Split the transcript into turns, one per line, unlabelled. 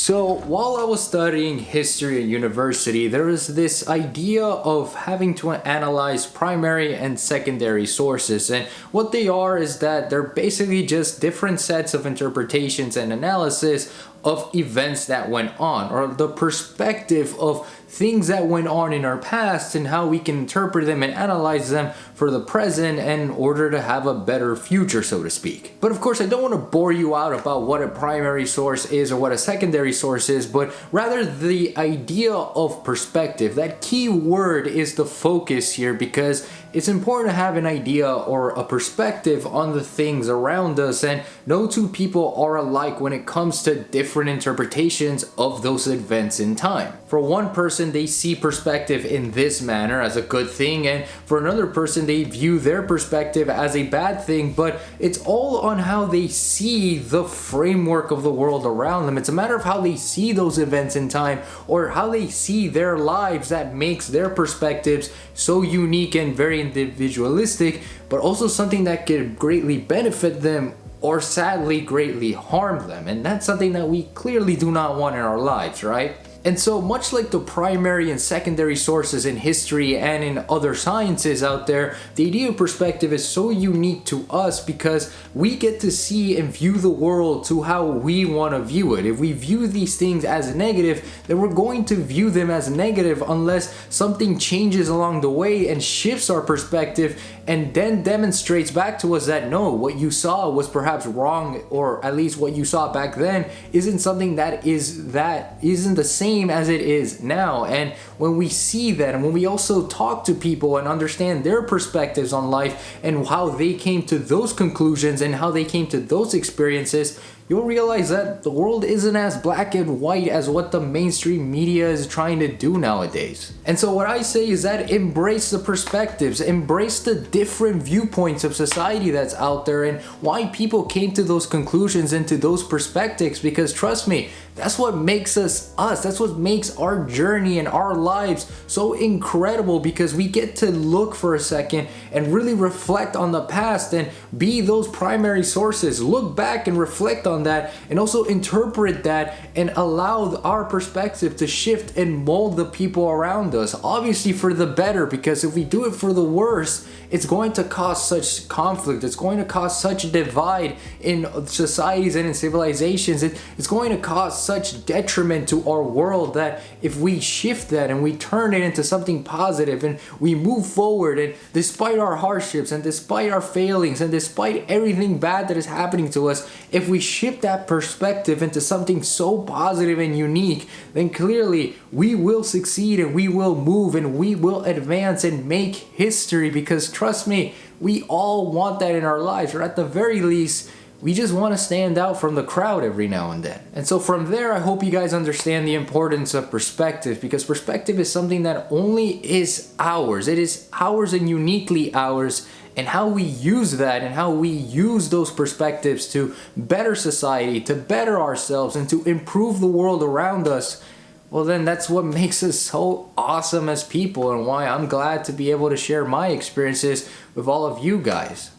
So while I was studying history at university, there was this idea of having to analyze primary and secondary sources. And what they are is that they're basically just different sets of interpretations and analysis of events that went on, or the perspective of things that went on in our past and how we can interpret them and analyze them for the present in order to have a better future, so to speak. But of course, I don't want to bore you out about what a primary source is or what a secondary source is, but rather the idea of perspective. That key word is the focus here, because it's important to have an idea or a perspective on the things around us, and no two people are alike when it comes to different interpretations of those events in time. For one person, they see perspective in this manner as a good thing, and for another person, they view their perspective as a bad thing, but it's all on how they see the framework of the world around them. It's a matter of how they see those events in time, or how they see their lives, that makes their perspectives so unique and very individualistic, but also something that could greatly benefit them or sadly greatly harm them. And that's something that we clearly do not want in our lives, right? And so much like the primary and secondary sources in history and in other sciences out there, the idea of perspective is so unique to us because we get to see and view the world to how we want to view it. If we view these things as negative, then we're going to view them as negative unless something changes along the way and shifts our perspective and then demonstrates back to us that no, what you saw was perhaps wrong, or at least what you saw back then isn't something that isn't the same as it is now. And when we see that, and when we also talk to people and understand their perspectives on life and how they came to those conclusions and how they came to those experiences, you'll realize that the world isn't as black and white as what the mainstream media is trying to do nowadays. And so what I say is that embrace the perspectives, embrace the different viewpoints of society that's out there and why people came to those conclusions and to those perspectives, because trust me, that's what makes us us. That's what makes our journey and our lives so incredible, because we get to look for a second and really reflect on the past and be those primary sources. Look back and reflect on that and also interpret that and allow our perspective to shift and mold the people around us. Obviously for the better, because if we do it for the worse, it's going to cause such conflict. It's going to cause such a divide in societies and in civilizations. It's going to cause such detriment to our world that if we shift that and we turn it into something positive and we move forward, and despite our hardships and despite our failings and despite everything bad that is happening to us, if we shift that perspective into something so positive and unique, then clearly we will succeed and we will move and we will advance and make history. Because trust me, we all want that in our lives, or at the very least, we just want to stand out from the crowd every now and then. And so from there, I hope you guys understand the importance of perspective, because perspective is something that only is ours. It is ours and uniquely ours. And how we use that and how we use those perspectives to better society, to better ourselves, and to improve the world around us, well then that's what makes us so awesome as people, and why I'm glad to be able to share my experiences with all of you guys.